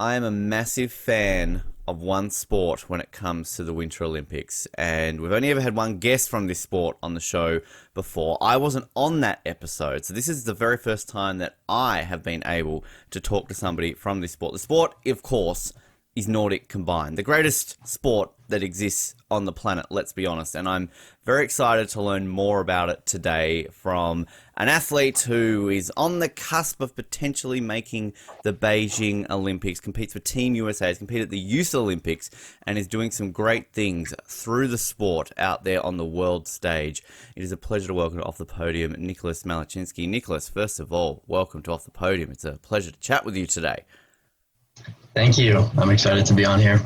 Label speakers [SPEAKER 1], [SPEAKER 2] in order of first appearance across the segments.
[SPEAKER 1] I am a massive fan of one sport when it comes to the Winter Olympics, and we've only ever had one guest from this sport on the show before. I wasn't on that episode, so this is the very first time that I have been able to talk to somebody from this sport. The sport, of course, is Nordic Combined, the greatest sport that exists on the planet, let's be honest. And I'm very excited to learn more about it today from an athlete who is on the cusp of potentially making the Beijing Olympics, competes for Team USA, has competed at the Youth Olympics, and is doing some great things through the sport out there on the world stage. It is a pleasure to welcome to Off the Podium Niklas Malacinski. Niklas, first of all, welcome to Off the Podium. It's a pleasure to chat with you today.
[SPEAKER 2] Thank you. I'm excited to be on here.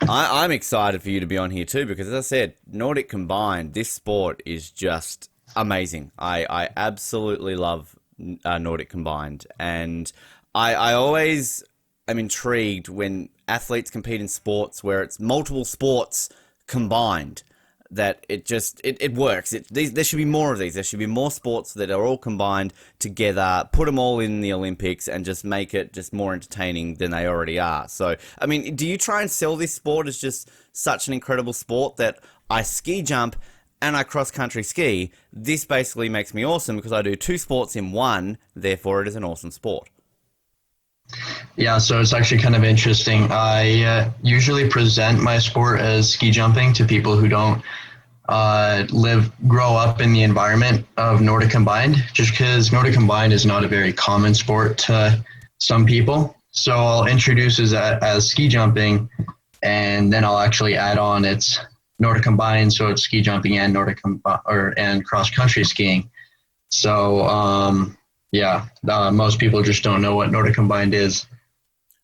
[SPEAKER 1] I'm excited for you to be on here too, because as I said, Nordic Combined, this sport is just amazing. I absolutely love Nordic Combined, and I always am intrigued when athletes compete in sports where it's multiple sports combined, that it works. There should be more of these. There should be more sports that are all combined together, put them all in the Olympics, and just make it just more entertaining than they already are. So, I mean, do you try and sell this sport as just such an incredible sport that I ski jump and I cross-country ski? This basically makes me awesome because I do two sports in one, therefore it is an awesome sport.
[SPEAKER 2] Yeah, so it's actually kind of interesting. I usually present my sport as ski jumping to people who don't grow up in the environment of Nordic Combined, just because Nordic Combined is not a very common sport to some people. So I'll introduce it as ski jumping, and then I'll actually add on it's Nordic Combined, so it's ski jumping and and cross country skiing. So most people just don't know what Nordic Combined is.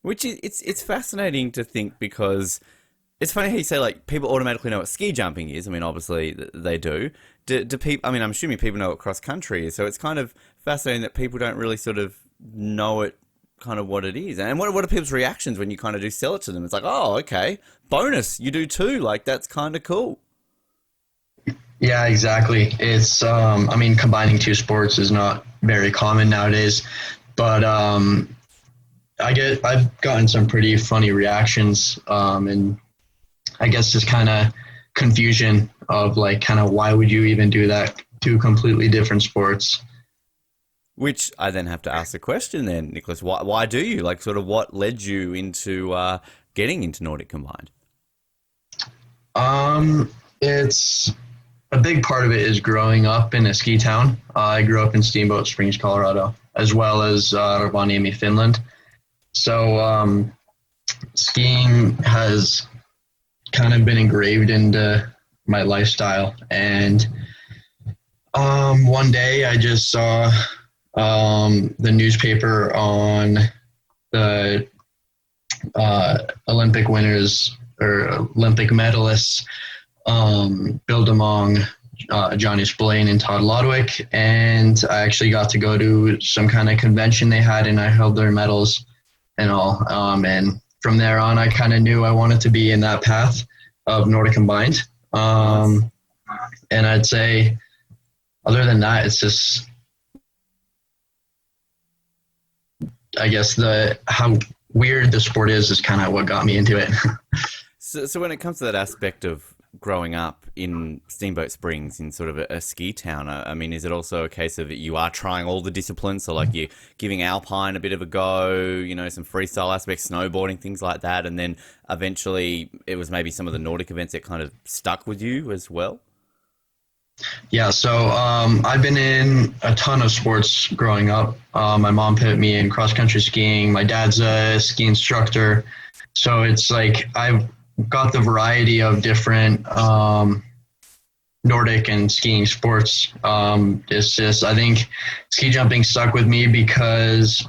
[SPEAKER 1] Which is, it's fascinating to think, because it's funny how you say, like, people automatically know what ski jumping is. I mean, obviously they do. Do people? I mean, I'm assuming people know what cross country is. So it's kind of fascinating that people don't really sort of know it, kind of what it is. And what are people's reactions when you kind of do sell it to them? It's like, oh, okay, bonus, you do too. Like, that's kind of cool.
[SPEAKER 2] Yeah, exactly. It's combining two sports is not very common nowadays, but I've gotten some pretty funny reactions, and I guess just kind of confusion of like kind of why would you even do that? Two completely different sports.
[SPEAKER 1] Which I then have to ask the question then, Nicholas, why do you, like, sort of what led you into getting into Nordic Combined?
[SPEAKER 2] It's a big part of it is growing up in a ski town. I grew up in Steamboat Springs, Colorado, as well as Rovaniemi, Finland. So skiing has kind of been engraved into my lifestyle. And one day I just saw the newspaper on the Olympic winners or Olympic medalists, Bill Demong, Johnny Spillane, and Todd Lodwick. And I actually got to go to some kind of convention they had, and I held their medals and all. And from there on, I kind of knew I wanted to be in that path of Nordic Combined. And I'd say, other than that, it's just, I guess how weird the sport is kind of what got me into it.
[SPEAKER 1] So when it comes to that aspect of growing up in Steamboat Springs, in sort of a ski town, I mean, is it also a case of you are trying all the disciplines? So like you're giving alpine a bit of a go, you know, some freestyle aspects, snowboarding, things like that. And then eventually it was maybe some of the Nordic events that kind of stuck with you as well?
[SPEAKER 2] Yeah, so I've been in a ton of sports growing up. My mom put me in cross-country skiing. My dad's a ski instructor. So it's like I've got the variety of different Nordic and skiing sports. It's just, I think ski jumping stuck with me because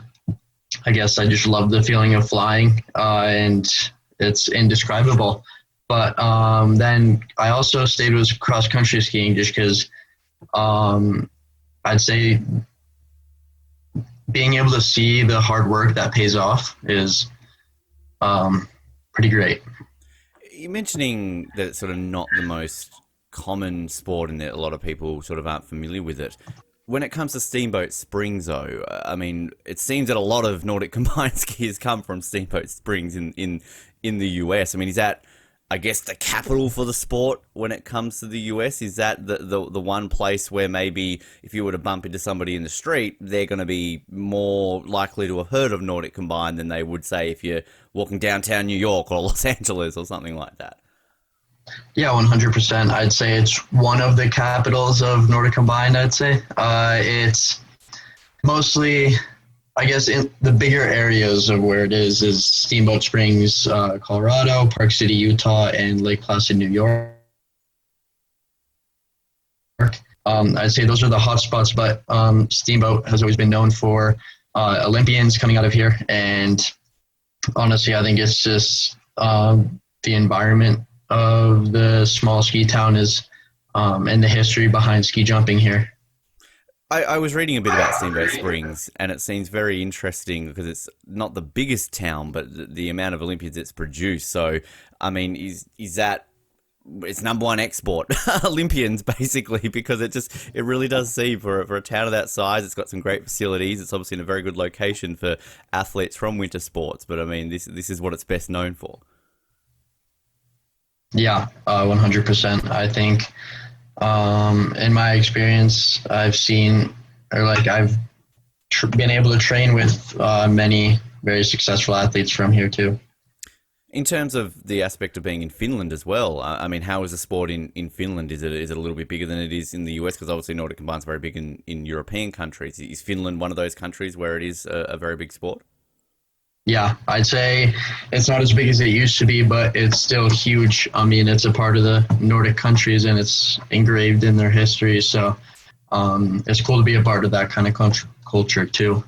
[SPEAKER 2] I guess I just love the feeling of flying, and it's indescribable. But then I also stayed with cross-country skiing just because I'd say being able to see the hard work that pays off is pretty great.
[SPEAKER 1] You're mentioning that it's sort of not the most common sport and that a lot of people sort of aren't familiar with it. when it comes to Steamboat Springs, though, I mean, it seems that a lot of Nordic Combined skiers come from Steamboat Springs in the US. I mean, is that, I guess, the capital for the sport when it comes to the US? Is that the one place where maybe if you were to bump into somebody in the street, they're going to be more likely to have heard of Nordic Combined than they would say if you're walking downtown New York or Los Angeles or something like that?
[SPEAKER 2] Yeah, 100%. I'd say it's one of the capitals of Nordic Combined, I'd say. It's mostly, I guess, in the bigger areas of where it is Steamboat Springs, Colorado, Park City, Utah, and Lake Placid, New York. I'd say those are the hot spots, but Steamboat has always been known for Olympians coming out of here. And honestly, I think it's just the environment of the small ski town is and the history behind ski jumping here.
[SPEAKER 1] I was reading a bit about Steamboat Springs, and it seems very interesting because it's not the biggest town, but the amount of Olympians it's produced. So, I mean, is that its number one export? Olympians, basically, because it really does seem for a town of that size, it's got some great facilities. It's obviously in a very good location for athletes from winter sports. But I mean, this is what it's best known for.
[SPEAKER 2] Yeah, 100%. I think in my experience, I've seen, or like I've been able to train with many very successful athletes from here too.
[SPEAKER 1] In terms of the aspect of being in Finland as well, I mean, how is the sport in Finland? Is it a little bit bigger than it is in the US? Because obviously Nordic Combined is very big in European countries. Is Finland one of those countries where it is a very big sport?
[SPEAKER 2] Yeah, I'd say it's not as big as it used to be, but it's still huge. I mean, it's a part of the Nordic countries and it's engraved in their history. So it's cool to be a part of that kind of culture too.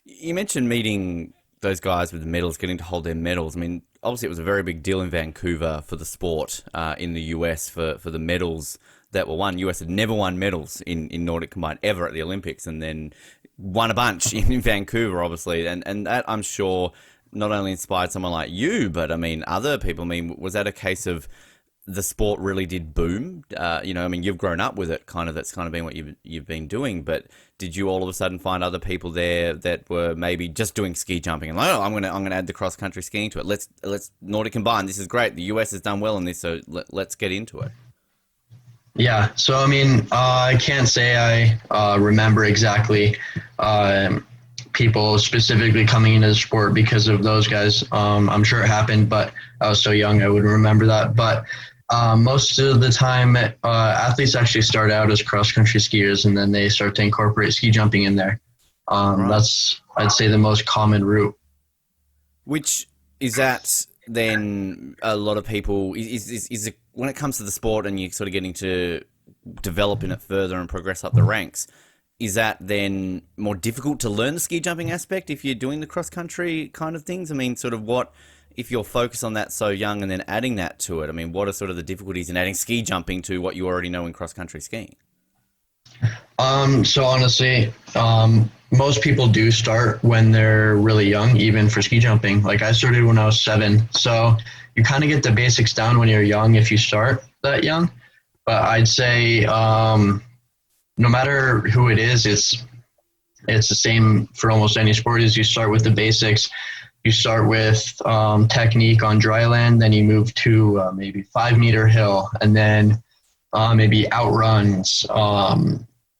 [SPEAKER 1] You mentioned meeting those guys with the medals, getting to hold their medals. I mean, obviously it was a very big deal in Vancouver for the sport in the US for the medals that were won. US had never won medals in Nordic Combined ever at the Olympics, and then won a bunch in Vancouver, obviously, and that, I'm sure, not only inspired someone like you, but I mean other people. I mean, was that a case of the sport really did boom? I mean, you've grown up with it, kind of. That's kind of been what you've been doing. But did you all of a sudden find other people there that were maybe just doing ski jumping and like, oh, I'm gonna add the cross country skiing to it. Let's Nordic Combined. This is great. The US has done well in this, so let's get into it.
[SPEAKER 2] Yeah, so I mean, I can't say I remember exactly people specifically coming into the sport because of those guys. I'm sure it happened, but I was so young I wouldn't remember that. But most of the time, athletes actually start out as cross-country skiers, and then they start to incorporate ski jumping in there. Right. That's, I'd say, the most common route.
[SPEAKER 1] Which is that then a lot of people, is it, when it comes to the sport and you're sort of getting to develop in it further and progress up the ranks, is that then more difficult to learn the ski jumping aspect if you're doing the cross country kind of things? I mean, sort of what, if you're focused on that so young and then adding that to it, I mean, what are sort of the difficulties in adding ski jumping to what you already know in cross country skiing?
[SPEAKER 2] So honestly, most people do start when they're really young, even for ski jumping. Like I started when I was 7. So you kind of get the basics down when you're young if you start that young. But I'd say no matter who it is, it's the same for almost any sport. Is you start with the basics. You start with technique on dry land, then you move to maybe 5-meter hill, and then maybe outruns.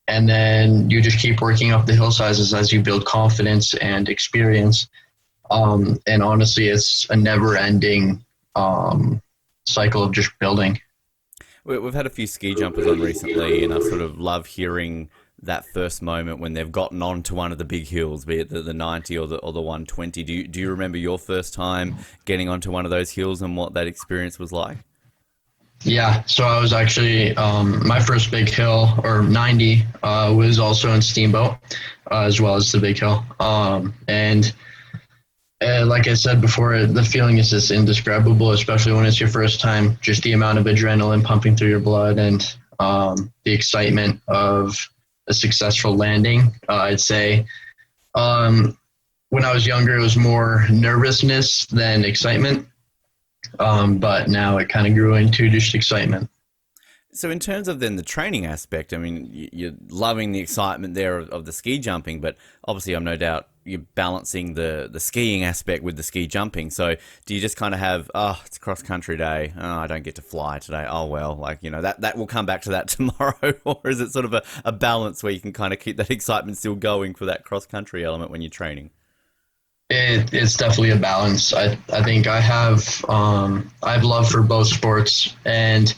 [SPEAKER 2] And then you just keep working up the hill sizes as you build confidence and experience. And honestly, it's a never-ending cycle of just building.
[SPEAKER 1] We've had a few ski jumpers on recently, and I sort of love hearing that first moment when they've gotten onto one of the big hills, be it the 90 or the 120. Do you remember your first time getting onto one of those hills and what that experience was like?
[SPEAKER 2] Yeah, so I was actually, my first big hill, or 90, was also in Steamboat, as well as the big hill. And like I said before, the feeling is just indescribable, especially when it's your first time. Just the amount of adrenaline pumping through your blood and the excitement of a successful landing. I'd say when I was younger, it was more nervousness than excitement. But now it kind of grew into just excitement.
[SPEAKER 1] So in terms of then the training aspect, I mean, you're loving the excitement there of the ski jumping, but obviously I'm no doubt you're balancing the skiing aspect with the ski jumping. So do you just kind of have, oh, it's cross country day. Oh, I don't get to fly today. Oh, well, like, that will come back to that tomorrow. Or is it sort of a balance where you can kind of keep that excitement still going for that cross country element when you're training?
[SPEAKER 2] It's definitely a balance. I think I have love for both sports, and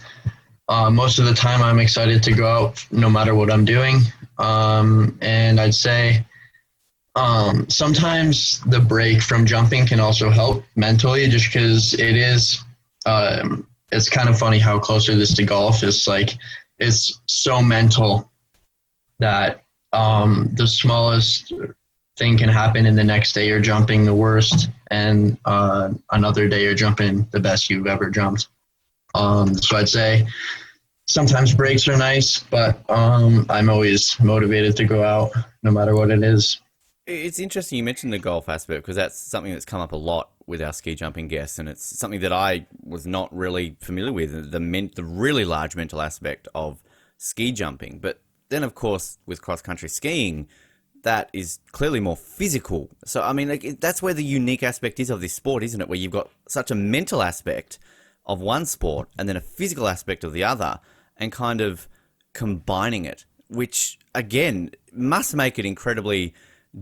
[SPEAKER 2] most of the time I'm excited to go out no matter what I'm doing. And I'd say sometimes the break from jumping can also help mentally, just because it's kind of funny how closer this to golf is. Like, it's so mental that the smallest thing can happen, and the next day you're jumping the worst, and another day you're jumping the best you've ever jumped. So I'd say sometimes breaks are nice, but I'm always motivated to go out no matter what it is.
[SPEAKER 1] It's interesting you mentioned the golf aspect, because that's something that's come up a lot with our ski jumping guests, and it's something that I was not really familiar with, the really large mental aspect of ski jumping. But then, of course, with cross-country skiing, that is clearly more physical. So, I mean, like, that's where the unique aspect is of this sport, isn't it? Where you've got such a mental aspect of one sport and then a physical aspect of the other, and kind of combining it, which, again, must make it incredibly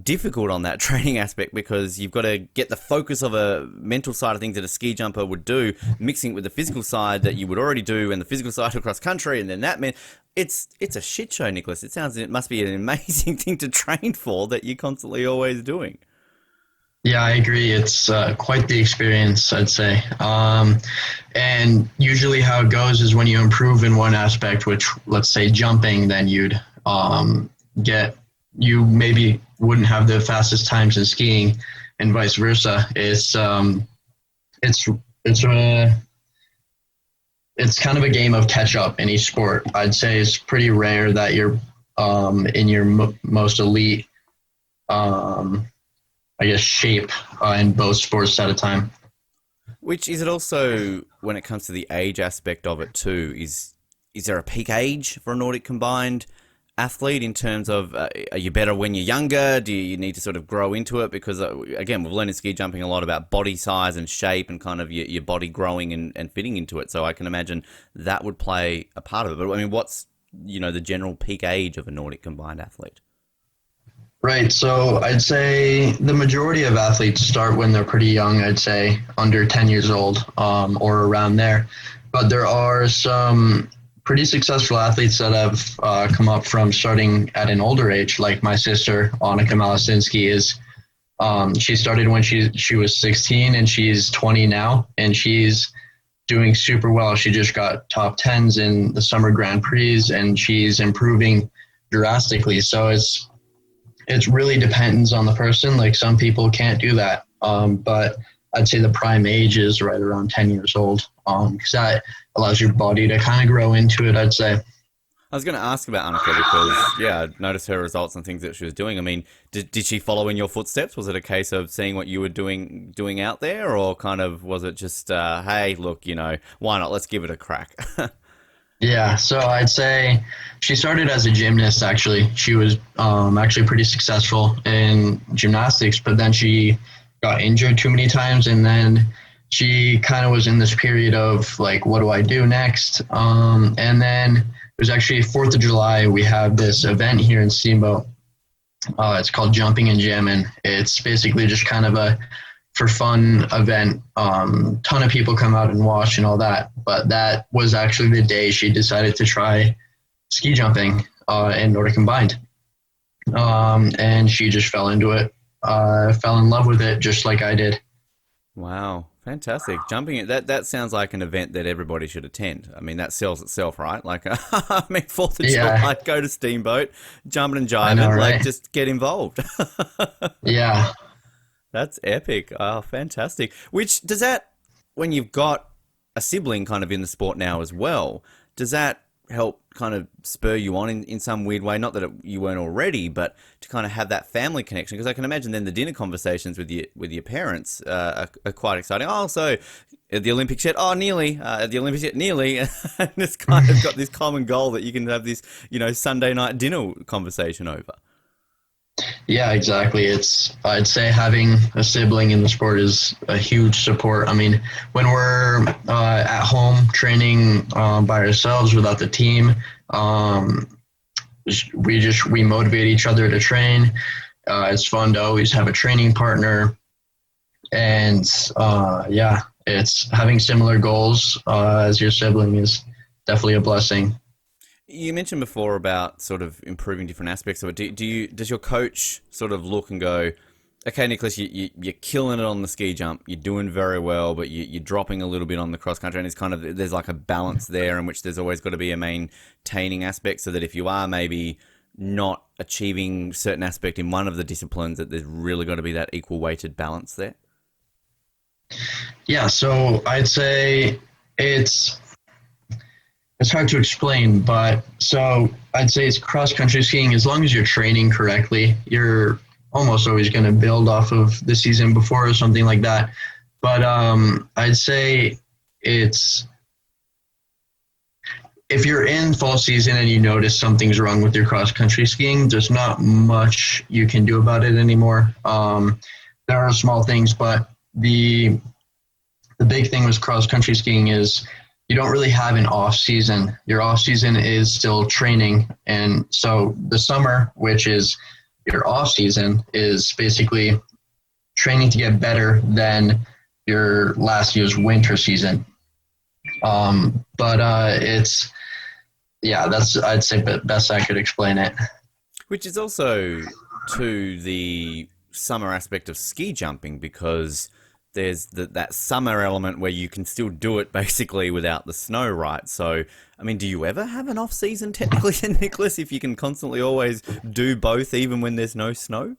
[SPEAKER 1] difficult on that training aspect, because you've got to get the focus of a mental side of things that a ski jumper would do, mixing it with the physical side that you would already do, and the physical side across country, and then that meant it's a shit show, Nicholas. It must be an amazing thing to train for that you're constantly always doing.
[SPEAKER 2] Yeah, I agree. It's quite the experience, I'd say. And usually how it goes is when you improve in one aspect, which, let's say, jumping, then you maybe wouldn't have the fastest times in skiing, and vice versa. It's kind of a game of catch up in each sport. I'd say it's pretty rare that you're in your most elite, shape in both sports at a time.
[SPEAKER 1] Which is it also, when it comes to the age aspect of it too, is there a peak age for a Nordic Combined athlete, in terms of are you better when you're younger? Do you need to sort of grow into it? Because again, we've learned in ski jumping a lot about body size and shape, and kind of your body growing and fitting into it. So I can imagine that would play a part of it. But I mean, what's the general peak age of a Nordic Combined athlete?
[SPEAKER 2] Right. So I'd say the majority of athletes start when they're pretty young. I'd say under 10 years old, or around there. But there are some pretty successful athletes that have come up from starting at an older age, like my sister, Niklas Malacinski, is. She started when she was 16, and she's 20 now, and she's doing super well. She just got top 10s in the Summer Grand Prix, and she's improving drastically. So it really depends on the person. Like, some people can't do that, but I'd say the prime age is right around 10 years old, because that allows your body to kind of grow into it, I'd say.
[SPEAKER 1] I was going to ask about Annika, because, yeah, I noticed her results and things that she was doing. I mean, did she follow in your footsteps? Was it a case of seeing what you were doing out there, or kind of was it just, hey, look, why not? Let's give it a crack.
[SPEAKER 2] Yeah, so I'd say she started as a gymnast, actually. She was actually pretty successful in gymnastics, but then she got injured too many times, and then she kind of was in this period of, like, what do I do next? And then it was actually 4th of July. We have this event here in Steamboat. It's called Jumping and Jamming. It's basically just kind of a for fun event. Ton of people come out and watch and all that. But that was actually the day she decided to try ski jumping in Nordic Combined. And she just fell into it, fell in love with it, just like I did.
[SPEAKER 1] Wow. Fantastic. Jumping, that sounds like an event that everybody should attend. I mean, that sells itself, right? Like, I mean, 4th of July, go to Steamboat, jumping and jiving, right? Like, just get involved.
[SPEAKER 2] Yeah.
[SPEAKER 1] That's epic. Oh, fantastic. Which, does that, when you've got a sibling kind of in the sport now as well, does that help kind of spur you on in some weird way? Not that you weren't already, but to kind of have that family connection, because I can imagine then the dinner conversations with your parents are quite exciting. Oh, so At the Olympics yet? Oh, nearly. At the Olympics yet? Nearly. And it's kind of got this common goal that you can have this, Sunday night dinner conversation over.
[SPEAKER 2] Yeah, exactly. I'd say having a sibling in the sport is a huge support. I mean, when we're at home training by ourselves without the team, we motivate each other to train. It's fun to always have a training partner, and yeah, it's having similar goals as your sibling is definitely a blessing.
[SPEAKER 1] You mentioned before about sort of improving different aspects of it. Does your coach sort of look and go, okay, Niklas, you're killing it on the ski jump. You're doing very well, but you're dropping a little bit on the cross country. And it's kind of, there's like a balance there in which there's always got to be a maintaining aspect, so that if you are maybe not achieving certain aspect in one of the disciplines, that there's really got to be that equal weighted balance there.
[SPEAKER 2] Yeah, so I'd say it's hard to explain, but so I'd say it's cross country skiing. As long as you're training correctly, you're almost always going to build off of the season before or something like that. But I'd say it's, if you're in fall season and you notice something's wrong with your cross country skiing, there's not much you can do about it anymore. There are small things, but the big thing with cross country skiing is you don't really have an off season. Your off season is still training. And so the summer, which is your off season, is basically training to get better than your last year's winter season. It's, yeah, that's, I'd say best I could explain it.
[SPEAKER 1] Which is also to the summer aspect of ski jumping, because there's that summer element where you can still do it basically without the snow, right? So, I mean, do you ever have an off season technically, Niklas, if you can constantly always do both even when there's no snow?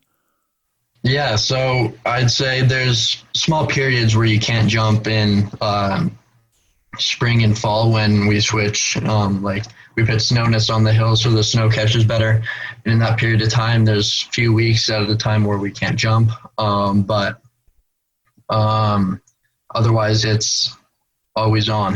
[SPEAKER 2] Yeah, so I'd say there's small periods where you can't jump in spring and fall when we switch. Like we put snowness on the hill so the snow catches better. And in that period of time, there's a few weeks out of the time where we can't jump. But otherwise, it's always on.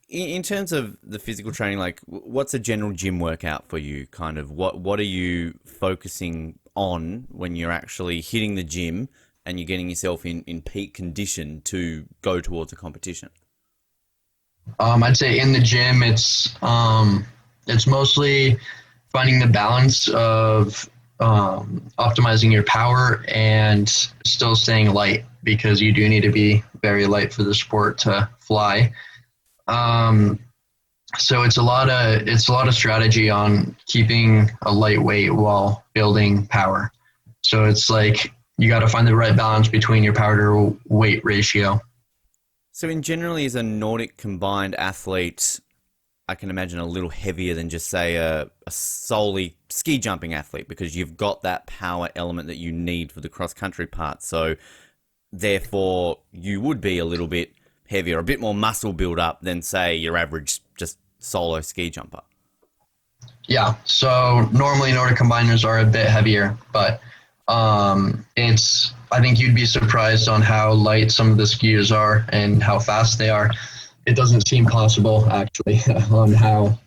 [SPEAKER 1] In terms of the physical training, like what's a general gym workout for you? Kind of what are you focusing on when you're actually hitting the gym and you're getting yourself in peak condition to go towards a competition?
[SPEAKER 2] I'd say in the gym, it's mostly finding the balance of optimizing your power and still staying light, because you do need to be very light for the sport to fly. So it's a lot of strategy on keeping a lightweight while building power. So it's like you got to find the right balance between your power to weight ratio.
[SPEAKER 1] So in generally, as a Nordic Combined athlete, I can imagine a little heavier than just say a solely ski jumping athlete, because you've got that power element that you need for the cross country part. So therefore you would be a little bit heavier, a bit more muscle build up than say your average just solo ski jumper.
[SPEAKER 2] Yeah. So normally Nordic Combiners are a bit heavier, but I think you'd be surprised on how light some of the skiers are and how fast they are. It doesn't seem possible, actually, on how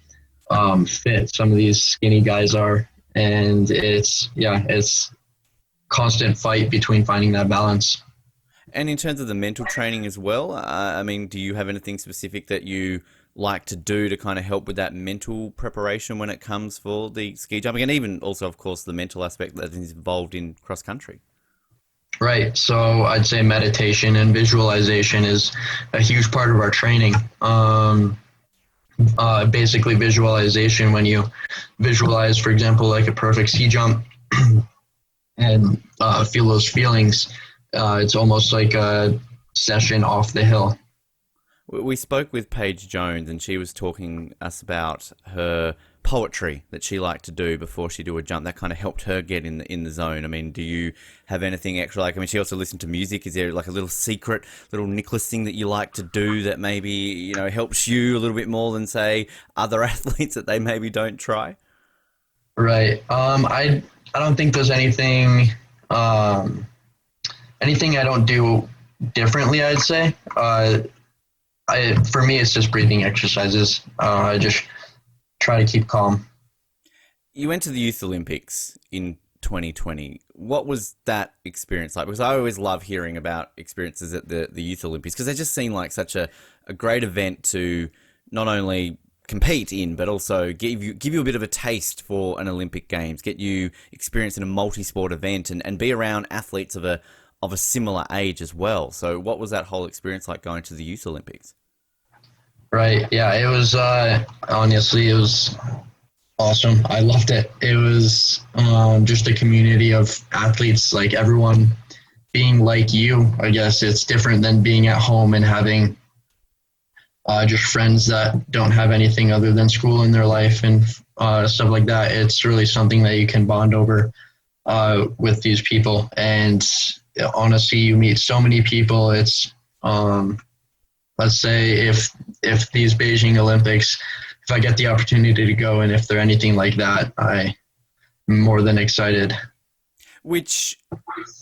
[SPEAKER 2] fit some of these skinny guys are. And it's constant fight between finding that balance.
[SPEAKER 1] And in terms of the mental training as well, I mean, do you have anything specific that you like to do to kind of help with that mental preparation when it comes for the ski jumping, and even also, of course, the mental aspect that is involved in cross country?
[SPEAKER 2] Right. So I'd say meditation and visualization is a huge part of our training. Basically visualization, when you visualize, for example, like a perfect ski jump and feel those feelings, it's almost like a session off the hill.
[SPEAKER 1] We spoke with Paige Jones, and she was talking us about her poetry that she liked to do before she do a jump. That kind of helped her get in the zone. I mean, do you have anything extra? Like, I mean, she also listened to music. Is there like a little secret, little Niklas thing that you like to do that maybe, helps you a little bit more than, say, other athletes that they maybe don't try?
[SPEAKER 2] Right. I don't think there's anything I don't do differently, I'd say. For me, it's just breathing exercises. I just try to keep calm.
[SPEAKER 1] You went to the Youth Olympics in 2020. What was that experience like? Because I always love hearing about experiences at the Youth Olympics because they just seem like such a great event to not only compete in, but also give you a bit of a taste for an Olympic Games, get you experience in a multi-sport event and be around athletes of a similar age as well. So what was that whole experience like going to the Youth Olympics?
[SPEAKER 2] Right. Yeah, it was honestly, it was awesome. I loved it. It was just a community of athletes, like everyone being like you. I guess it's different than being at home and having just friends that don't have anything other than school in their life and stuff like that. It's really something that you can bond over with these people. And honestly, you meet so many people. It's let's say if these Beijing Olympics, if I get the opportunity to go and if they're anything like that, I'm more than excited.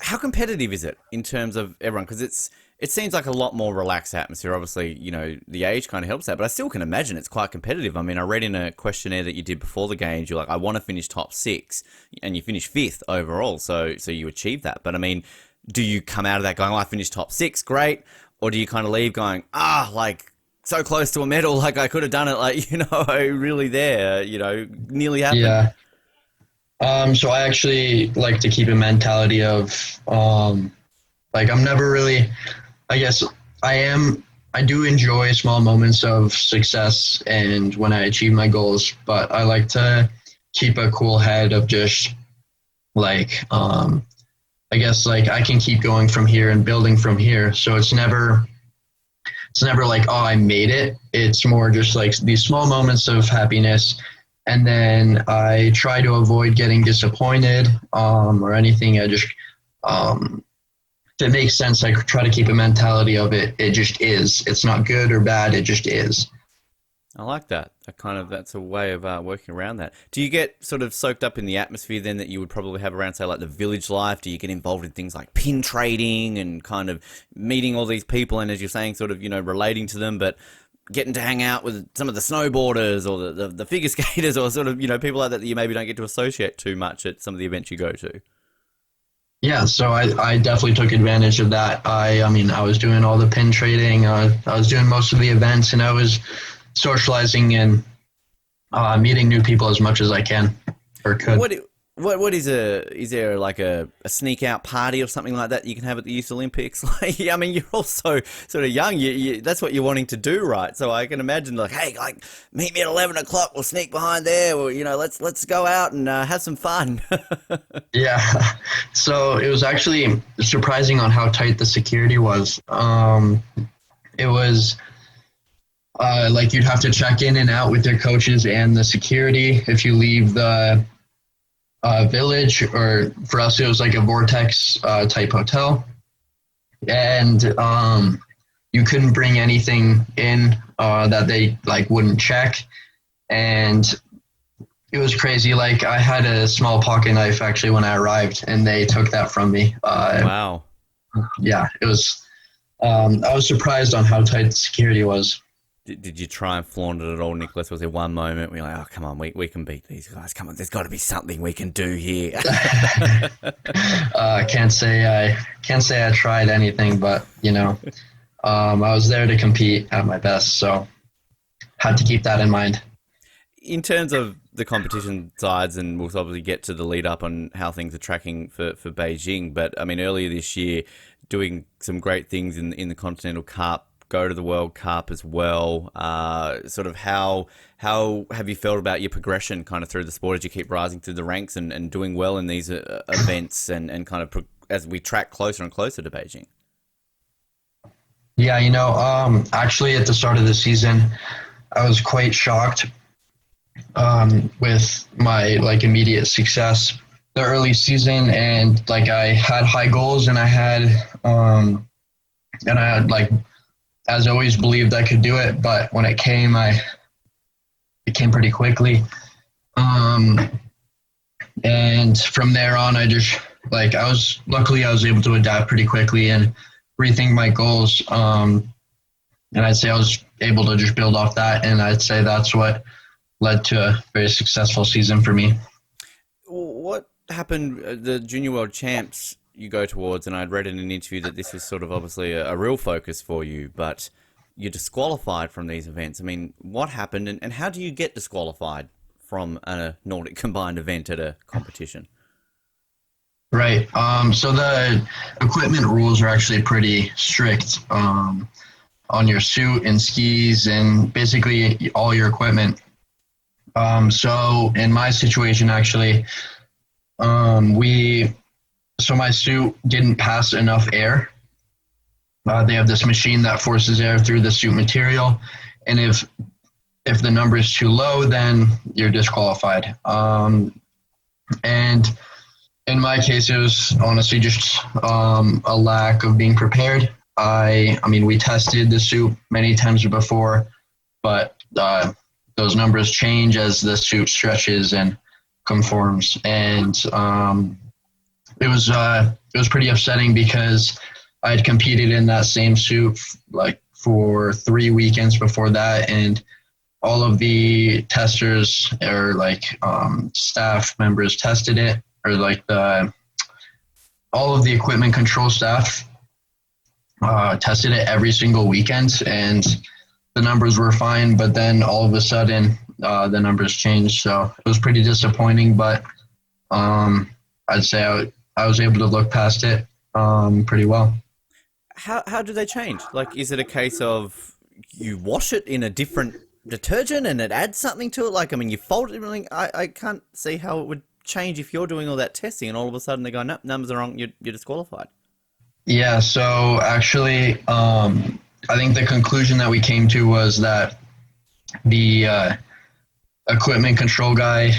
[SPEAKER 1] How competitive is it in terms of everyone? Because it seems like a lot more relaxed atmosphere. Obviously, the age kind of helps that, but I still can imagine it's quite competitive. I mean, I read in a questionnaire that you did before the games, you're like, I want to finish top 6, and you finished 5th overall, so you achieved that. But I mean, do you come out of that going, I finished top 6, great, or do you kind of leave going, like so close to a medal, like I could have done it, like really there, nearly happened.
[SPEAKER 2] Yeah. So I actually like to keep a mentality of like I'm never really. I guess I do enjoy small moments of success and when I achieve my goals, but I like to keep a cool head of just like, I guess like I can keep going from here and building from here. So it's never like, oh, I made it. It's more just like these small moments of happiness. And then I try to avoid getting disappointed or anything. I just, if it makes sense, I try to keep a mentality of it. It just is. It's not good or bad. It just is.
[SPEAKER 1] I like that. That's a way of working around that. Do you get sort of soaked up in the atmosphere then that you would probably have around, say, like the village life? Do you get involved in things like pin trading and kind of meeting all these people and, as you're saying, sort of, relating to them, but getting to hang out with some of the snowboarders or the figure skaters or sort of, people like that you maybe don't get to associate too much at some of the events you go to?
[SPEAKER 2] Yeah, so I definitely took advantage of that. I mean, I was doing all the pin trading. I was doing most of the events, and I was socializing and meeting new people as much as I can or could.
[SPEAKER 1] What is there like a sneak out party or something like that you can have at the Youth Olympics? Like, I mean, you're also sort of young. You that's what you're wanting to do, right? So I can imagine like, hey, like meet me at 11 o'clock. We'll sneak behind there. Or let's go out and have some fun.
[SPEAKER 2] Yeah. So it was actually surprising on how tight the security was. It was like you'd have to check in and out with your coaches and the security if you leave the village, or for us it was like a vortex type hotel, and you couldn't bring anything in that they like wouldn't check, and it was crazy. Like I had a small pocket knife actually when I arrived, and they took that from me.
[SPEAKER 1] Wow.
[SPEAKER 2] Yeah, it was. I was surprised on how tight the security was.
[SPEAKER 1] Did you try and flaunt it at all, Nicholas? Was there one moment where you're like, oh, come on, we can beat these guys. Come on, there's got to be something we can do here.
[SPEAKER 2] Can't say I tried anything, but I was there to compete at my best, so had to keep that in mind.
[SPEAKER 1] In terms of the competition sides, and we'll obviously get to the lead up on how things are tracking for Beijing, but I mean, earlier this year, doing some great things in the Continental Cup, go to the World Cup as well. Sort of how have you felt about your progression kind of through the sport as you keep rising through the ranks and doing well in these events and kind of as we track closer and closer to Beijing?
[SPEAKER 2] Yeah, actually at the start of the season, I was quite shocked with my like immediate success the early season, and like I had high goals and I had like, as always, believed I could do it, but when it came pretty quickly. And from there on, I was able to adapt pretty quickly and rethink my goals. And I'd say I was able to just build off that. And I'd say that's what led to a very successful season for me.
[SPEAKER 1] What happened, the Junior World Champs you go towards, and I'd read in an interview that this is sort of obviously a real focus for you, but you're disqualified from these events. I mean, what happened, and how do you get disqualified from a Nordic Combined event at a competition?
[SPEAKER 2] Right. So the equipment rules are actually pretty strict on your suit and skis and basically all your equipment. So in my situation, actually, so my suit didn't pass enough air. They have this machine that forces air through the suit material, and if the number is too low, then you're disqualified. And in my case, it was honestly just a lack of being prepared. I mean, we tested the suit many times before, but those numbers change as the suit stretches and conforms, and it was pretty upsetting because I had competed in that same suit like for 3 weekends before that, and all of the testers or like staff members tested it, or like all of the equipment control staff tested it every single weekend, and the numbers were fine. But then all of a sudden, the numbers changed, so it was pretty disappointing. But I'd say I was able to look past it pretty well.
[SPEAKER 1] How do they change? Like, is it a case of you wash it in a different detergent and it adds something to it? Like, I mean, you fold it. I can't see how it would change if you're doing all that testing and all of a sudden they go, no, numbers are wrong, you're disqualified.
[SPEAKER 2] Yeah, so actually, I think the conclusion that we came to was that the equipment control guy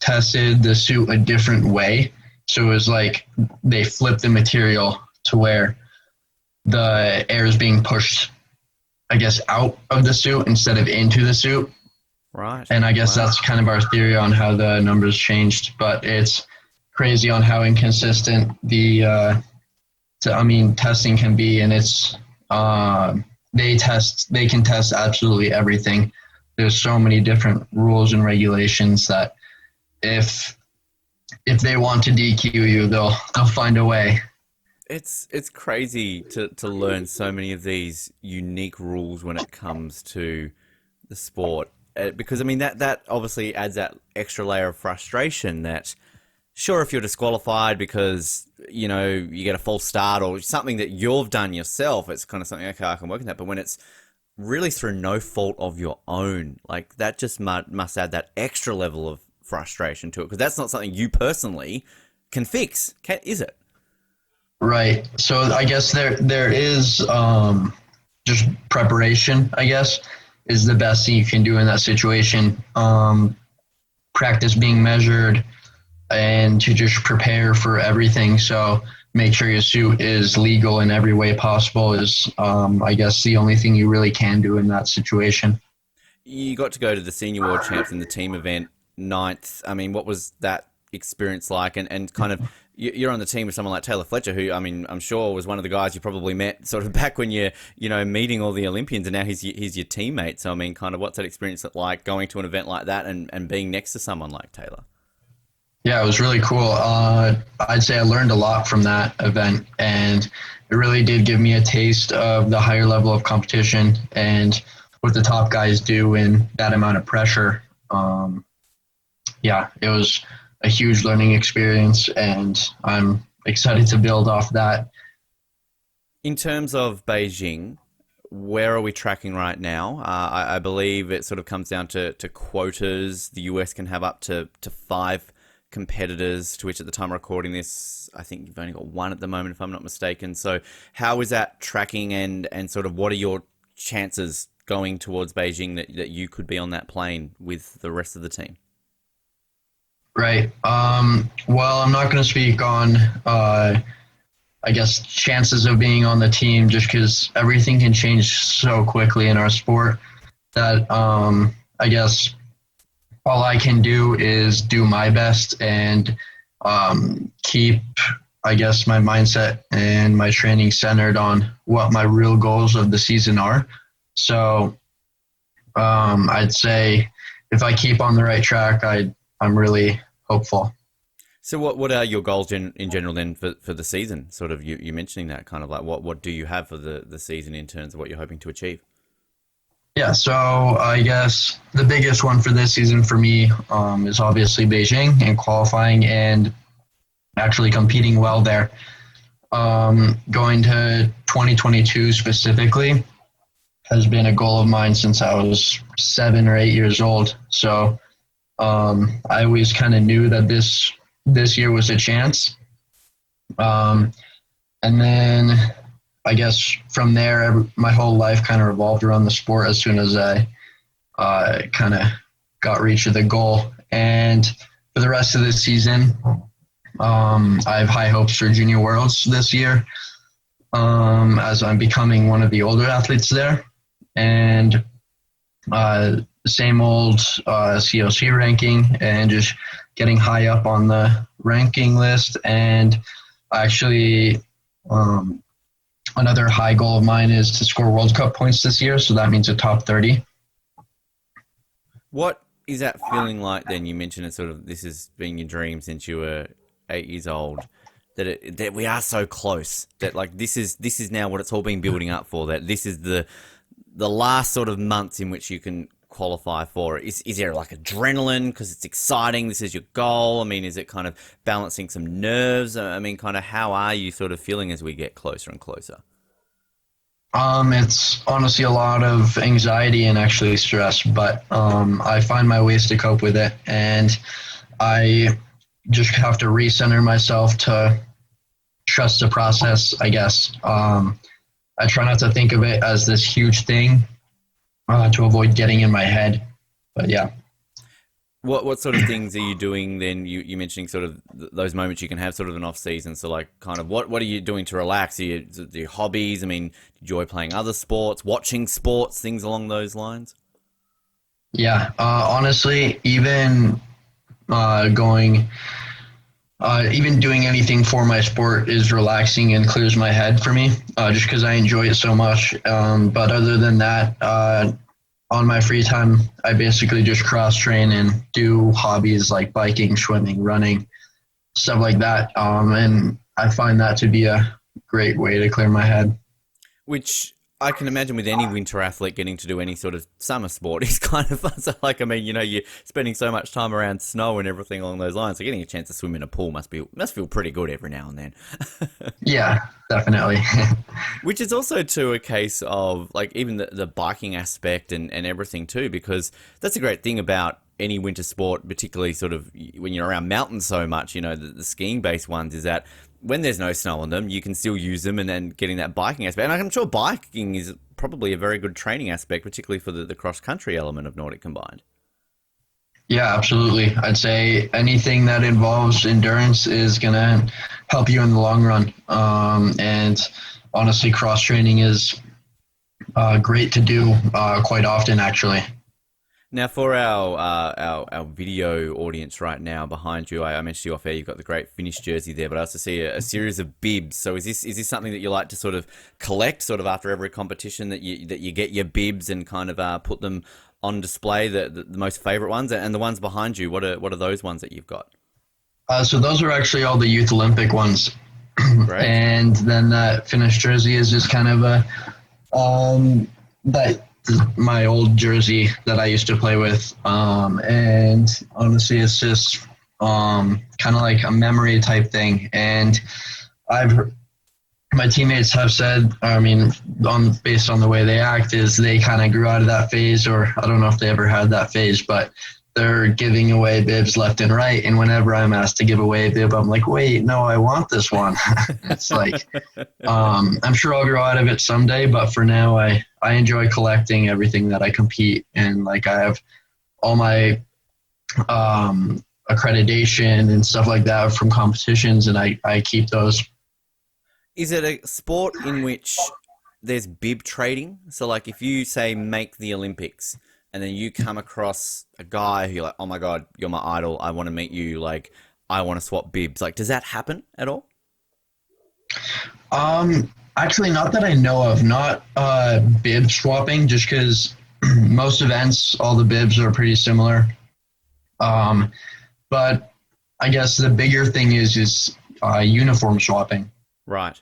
[SPEAKER 2] tested the suit a different way. So it was like they flipped the material to where the air is being pushed, I guess, out of the suit instead of into the suit.
[SPEAKER 1] Right.
[SPEAKER 2] And I guess that's kind of our theory on how the numbers changed. But it's crazy on how inconsistent testing can be. And it's they can test absolutely everything. There's so many different rules and regulations that if they want to DQ you, they'll find a way.
[SPEAKER 1] It's crazy to learn so many of these unique rules when it comes to the sport, because I mean that obviously adds that extra layer of frustration. That sure, if you're disqualified because you get a false start or something that you've done yourself, it's kind of something, okay, I can work in that. But when it's really through no fault of your own, like that just must add that extra level of frustration to it, because that's not something you personally can fix, is it?
[SPEAKER 2] Right. So I guess there is just preparation, I guess, is the best thing you can do in that situation. Practice being measured and to just prepare for everything. So make sure your suit is legal in every way possible is, I guess, the only thing you really can do in that situation.
[SPEAKER 1] You got to go to the Senior World Champs in the team event, 9th. I mean, what was that experience like? And kind of, you're on the team with someone like Taylor Fletcher, who, I mean, I'm sure was one of the guys you probably met sort of back when you're, meeting all the Olympians, and now he's your teammate. So, I mean, kind of what's that experience like going to an event like that and being next to someone like Taylor?
[SPEAKER 2] Yeah, it was really cool. I'd say I learned a lot from that event, and it really did give me a taste of the higher level of competition and what the top guys do in that amount of pressure. Yeah, it was a huge learning experience, and I'm excited to build off that.
[SPEAKER 1] In terms of Beijing, where are we tracking right now? I believe it sort of comes down to quotas. The US can have up to 5 competitors, to which at the time of recording this, I think you've only got 1 at the moment, if I'm not mistaken. So how is that tracking, and sort of what are your chances going towards Beijing that you could be on that plane with the rest of the team?
[SPEAKER 2] Right. Well, I'm not going to speak on, I guess, chances of being on the team, just because everything can change so quickly in our sport that I guess all I can do is do my best and keep I guess, my mindset and my training centered on what my real goals of the season are. So I'd say if I keep on the right track, I'm really hopeful.
[SPEAKER 1] So what are your goals in general then for the season? Sort of you mentioning that kind of like what do you have for the season in terms of what you're hoping to achieve?
[SPEAKER 2] Yeah, so I guess the biggest one for this season for me is obviously Beijing and qualifying and actually competing well there. Going to 2022 specifically has been a goal of mine since I was 7 or 8 years old. So I always kind of knew that this year was a chance. Um, and then I guess from there, my whole life kind of revolved around the sport as soon as I kind of got reach of the goal. And for the rest of the season, I have high hopes for Junior Worlds this year, as I'm becoming one of the older athletes there. And same old COC ranking and just getting high up on the ranking list. And actually, another high goal of mine is to score World Cup points this year. So that means a top 30.
[SPEAKER 1] What is that feeling like then? You mentioned it sort of, this has been your dream since you were 8 years old, that we are so close, that like this is now what it's all been building up for, that this is the last sort of months in which you can qualify for it. Is there like adrenaline because it's exciting, this is your goal? I mean, is it kind of balancing some nerves? I mean, kind of how are you sort of feeling as we get closer and closer?
[SPEAKER 2] It's honestly a lot of anxiety and actually stress, but I find my ways to cope with it, and I just have to recenter myself to trust the process, I guess. I try not to think of it as this huge thing to avoid getting in my head, but yeah.
[SPEAKER 1] What sort of things are you doing then? You mentioning sort of those moments you can have sort of an off season. So like kind of what are you doing to relax? Do your hobbies? I mean, do you enjoy playing other sports, watching sports, things along those lines?
[SPEAKER 2] Yeah, honestly, going, even doing anything for my sport is relaxing and clears my head for me, just because I enjoy it so much. But other than that, on my free time, I basically just cross train and do hobbies like biking, swimming, running, stuff like that. And I find that to be a great way to clear my head.
[SPEAKER 1] Which I can imagine with any winter athlete getting to do any sort of summer sport is kind of fun. So like, I mean, you know, you're spending so much time around snow and everything along those lines. So getting a chance to swim in a pool must feel pretty good every now and then.
[SPEAKER 2] Yeah, definitely.
[SPEAKER 1] Which is also too a case of like even the biking aspect and everything too, because that's a great thing about any winter sport, particularly sort of when you're around mountains so much, you know, the skiing based ones, is that when there's no snow on them, you can still use them, and then getting that biking aspect. And I'm sure biking is probably a very good training aspect, particularly for the cross country element of Nordic Combined.
[SPEAKER 2] Yeah, absolutely. I'd say anything that involves endurance is going to help you in the long run. And honestly, cross training is great to do quite often, actually.
[SPEAKER 1] Now, for our video audience right now behind you, I mentioned you off air. You've got the great Finnish jersey there, but I also see a series of bibs. So is this something that you like to sort of collect, sort of after every competition, that you get your bibs and kind of put them on display, the most favorite ones, and the ones behind you? What are those ones that you've got?
[SPEAKER 2] So those are actually all the Youth Olympic ones.
[SPEAKER 1] Great.
[SPEAKER 2] And then that Finnish jersey is just kind of that my old jersey that I used to play with. And honestly, it's just kind of like a memory type thing. And my teammates have said, I mean, based on the way they act, is they kind of grew out of that phase, or I don't know if they ever had that phase, but they're giving away bibs left and right. And whenever I'm asked to give away a bib, I'm like, wait, no, I want this one. It's like, I'm sure I'll grow out of it someday, but for now, I enjoy collecting everything that I compete. And like, I have all my accreditation and stuff like that from competitions, and I keep those.
[SPEAKER 1] Is it a sport in which there's bib trading? So like if you say make the Olympics and then you come across a guy who you're like, oh my God, you're my idol, I want to meet you, like I want to swap bibs. Like, does that happen at all?
[SPEAKER 2] Actually, not that I know of. Not bib swapping, just because most events, all the bibs are pretty similar. Um, but I guess the bigger thing is uniform swapping.
[SPEAKER 1] Right.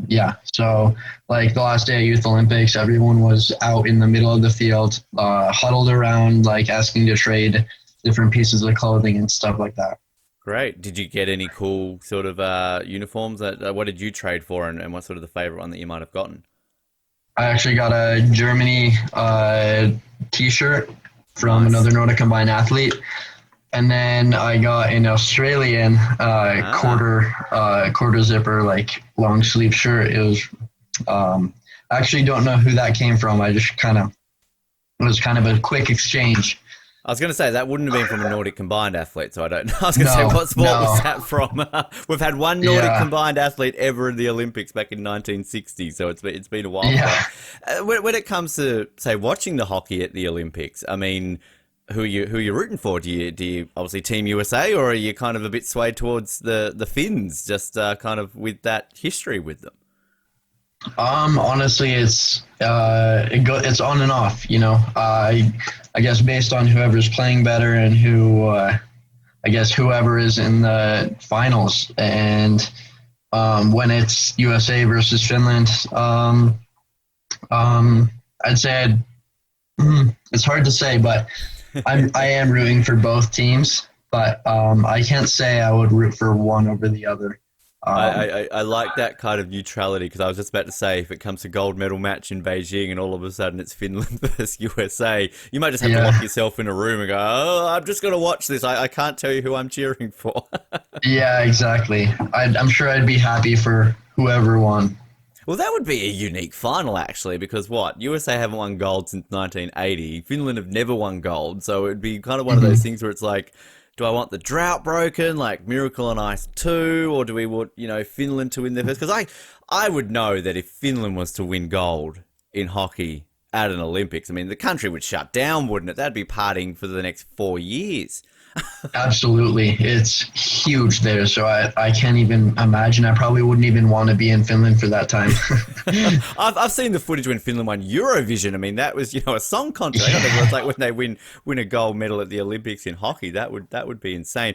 [SPEAKER 2] Yeah. So, like the last day of Youth Olympics, everyone was out in the middle of the field, huddled around, like asking to trade different pieces of clothing and stuff like that.
[SPEAKER 1] Great. Did you get any cool sort of uniforms? What did you trade for, and what's sort of the favorite one that you might have gotten?
[SPEAKER 2] I actually got a Germany T-shirt from
[SPEAKER 1] Nice.
[SPEAKER 2] another Nordic Combined athlete, and then I got an Australian
[SPEAKER 1] Ah,
[SPEAKER 2] quarter zipper like long sleeve shirt. It was I actually don't know who that came from. I just kind of it was kind of a quick exchange.
[SPEAKER 1] I was going to say that wouldn't have been from a Nordic Combined athlete, so I don't know. I was going to say,
[SPEAKER 2] No,
[SPEAKER 1] what sport was
[SPEAKER 2] no,
[SPEAKER 1] that from? We've had one Nordic
[SPEAKER 2] yeah,
[SPEAKER 1] Combined athlete ever in the Olympics back in 1960, so it's been a while for that.
[SPEAKER 2] yeah.
[SPEAKER 1] When it comes to say watching the hockey at the Olympics, I mean, who are you rooting for? Do you obviously Team USA, or are you kind of a bit swayed towards the Finns, just kind of with that history with them?
[SPEAKER 2] Honestly, it's on and off. I guess based on whoever's playing better and who I guess whoever is in the finals. And when it's USA versus Finland, um, I'd say it's hard to say, but I am rooting for both teams. But I can't say I would root for one over the other.
[SPEAKER 1] I,
[SPEAKER 2] Um,
[SPEAKER 1] I like that kind of neutrality because I was just about to say if it comes to gold medal match in Beijing and all of a sudden it's Finland versus USA, you might just have to lock
[SPEAKER 2] yeah,
[SPEAKER 1] yourself in a room and go, oh, I'm just going to watch this. I can't tell you who I'm cheering for.
[SPEAKER 2] yeah, exactly. I'm sure I'd be happy for whoever won.
[SPEAKER 1] Well, that would be a unique final, actually, because what? USA haven't won gold since 1980. Finland have never won gold. So it'd be kind of one of those
[SPEAKER 2] Hmm.
[SPEAKER 1] things where it's like, do I want the drought broken, like Miracle on Ice 2, or do we want, Finland to win their first? Because I would know that if Finland was to win gold in hockey at an Olympics, I mean, the country would shut down, wouldn't it? That'd be partying for the next 4 years.
[SPEAKER 2] Absolutely. It's huge there. So I can't even imagine. I probably wouldn't even want to be in Finland for that time.
[SPEAKER 1] I've seen the footage when Finland won Eurovision. I mean, that was a song contest. I don't think it was like when they win a gold medal at the Olympics in hockey. That would be insane.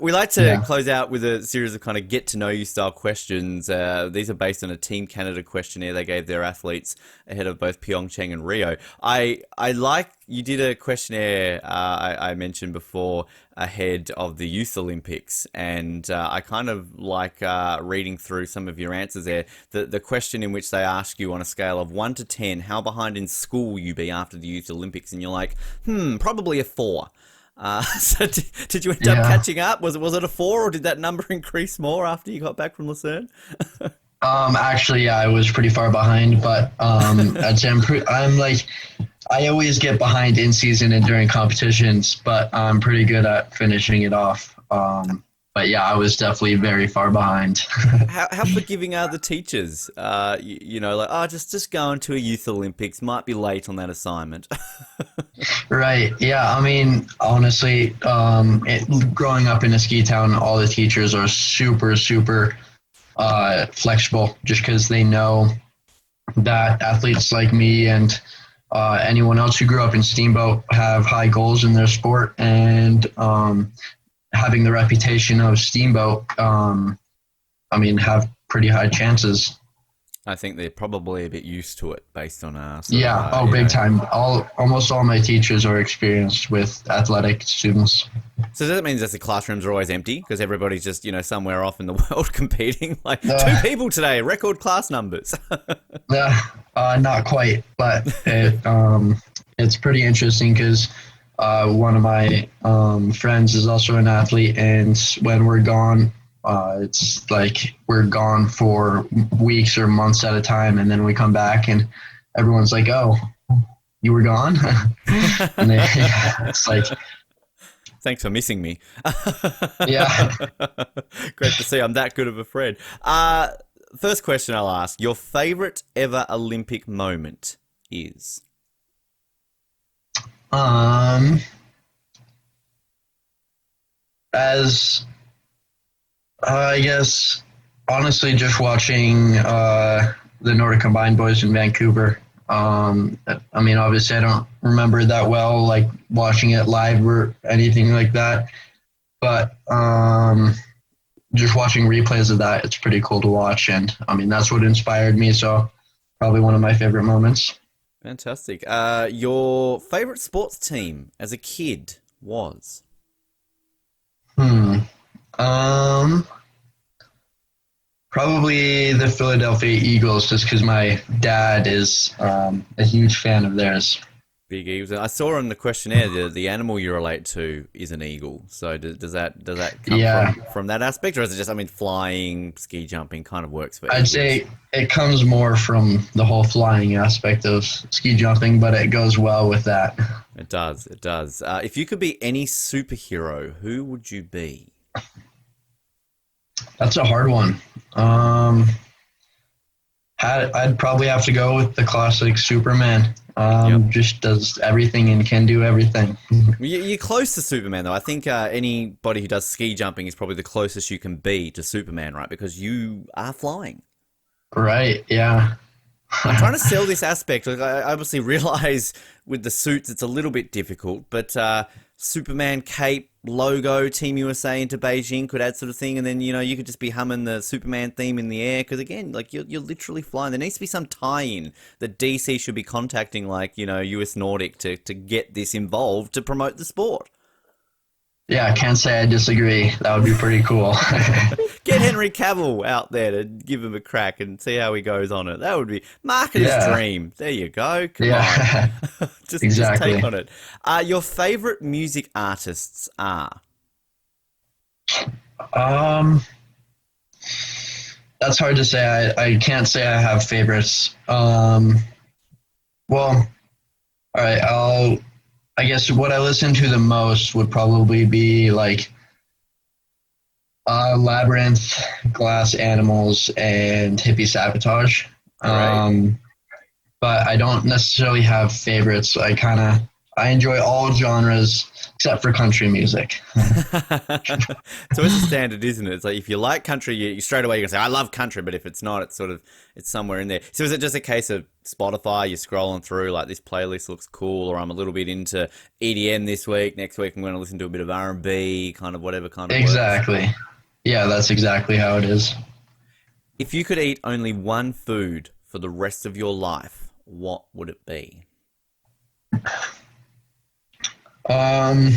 [SPEAKER 1] We like to
[SPEAKER 2] Yeah.
[SPEAKER 1] close out with a series of kind of get to know you style questions. These are based on a Team Canada questionnaire they gave their athletes ahead of both Pyeongchang and Rio. I like you did a questionnaire I mentioned before ahead of the Youth Olympics, and I kind of like reading through some of your answers there. The question in which they ask you on a scale of 1 to 10, how behind in school will you be after the Youth Olympics, and you're like, probably a 4. So did you end up
[SPEAKER 2] Yeah.
[SPEAKER 1] catching up? Was it a 4, or did that number increase more after you got back from Lucerne?
[SPEAKER 2] Actually, yeah, I was pretty far behind, but I'd say I'm like, I always get behind in season and during competitions, but I'm pretty good at finishing it off. But yeah, I was definitely very far behind.
[SPEAKER 1] How forgiving are the teachers? Like, oh, just going to a youth Olympics, might be late on that assignment.
[SPEAKER 2] Right. Yeah. I mean, honestly, growing up in a ski town, all the teachers are super, super flexible just because they know that athletes like me and anyone else who grew up in Steamboat have high goals in their sport. And having the reputation of Steamboat, I mean, have pretty high chances.
[SPEAKER 1] I think they're probably a bit used to it based on sort of
[SPEAKER 2] Yeah. Oh, big time. Almost all my teachers are experienced with athletic students.
[SPEAKER 1] So does that mean that the classrooms are always empty because everybody's just somewhere off in the world competing? Like two
[SPEAKER 2] Uh,
[SPEAKER 1] people today, record class numbers.
[SPEAKER 2] Not quite, but it's pretty interesting because one of my friends is also an athlete, and when we're gone, it's like we're gone for weeks or months at a time, and then we come back, and everyone's like, "Oh, you were gone," and it's like,
[SPEAKER 1] Thanks for missing me.
[SPEAKER 2] yeah.
[SPEAKER 1] Great to see I'm that good of a friend. First question I'll ask: your favorite ever Olympic moment is?
[SPEAKER 2] Um, as I guess Honestly, just watching the Nordic Combined boys in Vancouver. I mean, obviously, I don't remember it that well, like watching it live or anything like that. But just watching replays of that, it's pretty cool to watch. And I mean, that's what inspired me. So probably one of my favorite moments.
[SPEAKER 1] Fantastic. Your favorite sports team as a kid was?
[SPEAKER 2] Hmm. Um, Probably the Philadelphia Eagles, just because my dad is a huge fan of theirs.
[SPEAKER 1] Big Eagles. I saw in the questionnaire the animal you relate to is an eagle. So does that come
[SPEAKER 2] Yeah,
[SPEAKER 1] from that aspect, or is it just, I mean, flying, ski jumping kind of works for
[SPEAKER 2] I'd
[SPEAKER 1] eagles?
[SPEAKER 2] say it comes more from the whole flying aspect of ski jumping, but it goes well with that.
[SPEAKER 1] It does. It does. If you could be any superhero, who would you be?
[SPEAKER 2] That's a hard one. Um, I'd probably have to go with the classic Superman.
[SPEAKER 1] Yep.
[SPEAKER 2] Just does everything and can do everything.
[SPEAKER 1] You're close to Superman, though. I think anybody who does ski jumping is probably the closest you can be to Superman, right? Because you are flying.
[SPEAKER 2] Right? Yeah.
[SPEAKER 1] I'm trying to sell this aspect. Like, I obviously realize with the suits it's a little bit difficult, but Superman cape, logo, Team USA into Beijing could add sort of thing, and then you could just be humming the Superman theme in the air. Because again, like you're literally flying. There needs to be some tie-in that DC should be contacting, like US Nordic to get this involved to promote the sport.
[SPEAKER 2] Yeah, I can't say I disagree. That would be pretty cool.
[SPEAKER 1] Get Henry Cavill out there to give him a crack and see how he goes on it. That would be marketer's
[SPEAKER 2] Yeah.
[SPEAKER 1] dream. There you go. Come
[SPEAKER 2] Yeah.
[SPEAKER 1] on. Just take
[SPEAKER 2] Exactly.
[SPEAKER 1] on it. Your favorite music artists are?
[SPEAKER 2] Um, that's hard to say. I can't say I have favorites. Well, all right. I guess what I listen to the most would probably be like Labyrinth, Glass Animals, and Hippie Sabotage.
[SPEAKER 1] Great.
[SPEAKER 2] Um, but I don't necessarily have favorites. I enjoy all genres except for country music.
[SPEAKER 1] So it's a standard, isn't it? It's like if you like country, you straight away you can say I love country, but if it's not, it's somewhere in there. So is it just a case of Spotify? You're scrolling through like this playlist looks cool, or I'm a little bit into EDM this week. Next week I'm going to listen to a bit of R&B, kind of whatever kind of works.
[SPEAKER 2] Exactly. Yeah, that's exactly how it is.
[SPEAKER 1] If you could eat only one food for the rest of your life, what would it be?
[SPEAKER 2] Um,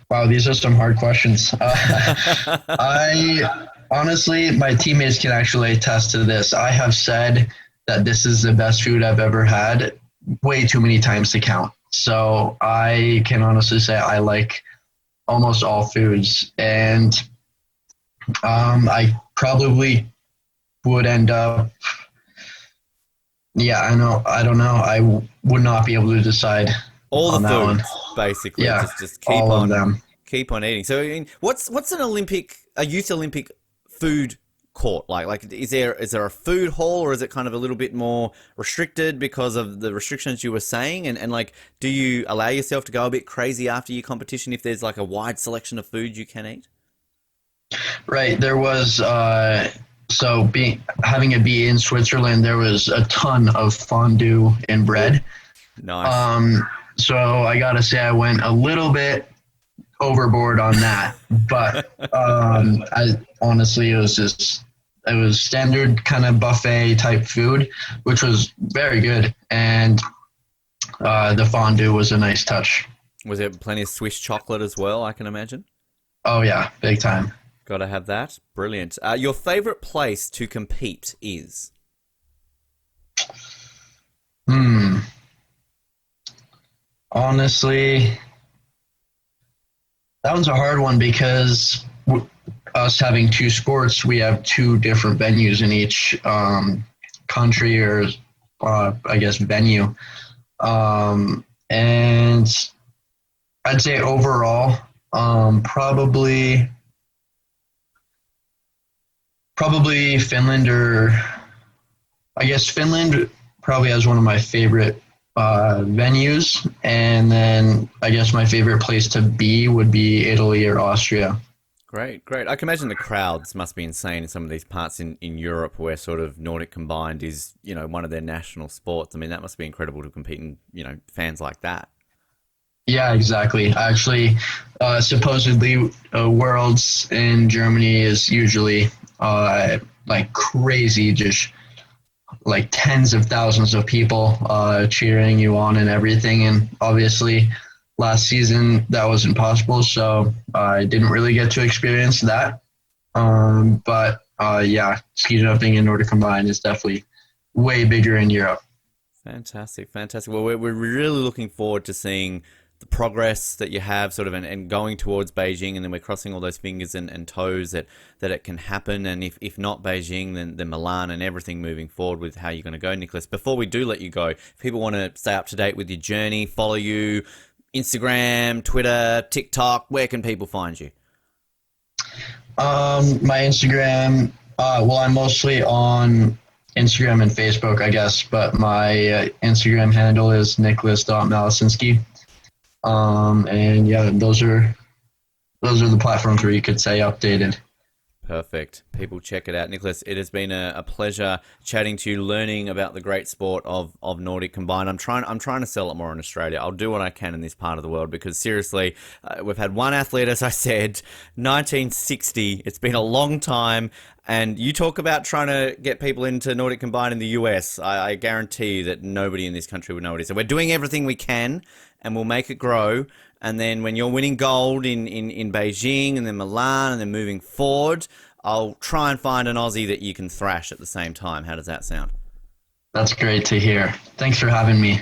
[SPEAKER 2] wow, these are some hard questions. I honestly, my teammates can actually attest to this. I have said that this is the best food I've ever had way too many times to count. So I can honestly say I like almost all foods, and I probably would end up. Yeah, I know. I don't know. Would not be able to decide
[SPEAKER 1] All
[SPEAKER 2] on
[SPEAKER 1] the
[SPEAKER 2] that one.
[SPEAKER 1] foods, basically.
[SPEAKER 2] Yeah,
[SPEAKER 1] Just
[SPEAKER 2] all of them.
[SPEAKER 1] keep on eating. So, I mean, what's a youth Olympic food court like? Like, is there a food hall, or is it kind of a little bit more restricted because of the restrictions you were saying? And like, do you allow yourself to go a bit crazy after your competition if there's like a wide selection of food you can eat?
[SPEAKER 2] Right. There was so being having it be in Switzerland, there was a ton of fondue and bread.
[SPEAKER 1] Nice.
[SPEAKER 2] So I gotta say I went a little bit overboard on that, but I honestly it was standard kind of buffet type food, which was very good, and the fondue was a nice touch.
[SPEAKER 1] Was there plenty of Swiss chocolate as well, I can imagine?
[SPEAKER 2] Oh yeah, big time.
[SPEAKER 1] Gotta have that. Brilliant. Your favorite place to compete is?
[SPEAKER 2] Hmm. Honestly, that one's a hard one because us having two sports, we have two different venues in each country or I guess venue. And I'd say overall, probably Finland, or I guess Finland probably has one of my favorite venues, and then I guess my favorite place to be would be Italy or Austria.
[SPEAKER 1] Great, great. I can imagine the crowds must be insane in some of these parts in Europe where sort of Nordic Combined is, one of their national sports. I mean, that must be incredible to compete in, fans like that.
[SPEAKER 2] Yeah, exactly. Actually, supposedly, Worlds in Germany is usually like crazy, just like tens of thousands of people cheering you on and everything. And obviously, last season that was impossible, so I didn't really get to experience that. But yeah, ski jumping and Nordic combined is definitely way bigger in Europe.
[SPEAKER 1] Fantastic, fantastic. Well, we're really looking forward to seeing the progress that you have sort of and going towards Beijing, and then we're crossing all those fingers and toes that it can happen. And if not Beijing, then Milan and everything moving forward with how you're going to go, Nicholas. Before we do let you go, if people want to stay up to date with your journey, follow you, Instagram, Twitter, TikTok, where can people find you?
[SPEAKER 2] My Instagram, well, I'm mostly on Instagram and Facebook, I guess, but my Instagram handle is Niklas.Malacinski. And yeah, those are the platforms where you could say updated.
[SPEAKER 1] Perfect. People check it out. Nicholas, it has been a pleasure chatting to you, learning about the great sport of Nordic Combined. I'm trying to sell it more in Australia. I'll do what I can in this part of the world because seriously, we've had one athlete, as I said, 1960. It's been a long time. And you talk about trying to get people into Nordic Combined in the US. I guarantee you that nobody in this country would know what it is. So we're doing everything we can and we'll make it grow. And then when you're winning gold in Beijing and then Milan and then moving forward, I'll try and find an Aussie that you can thrash at the same time. How does that sound?
[SPEAKER 2] That's great to hear. Thanks for having me.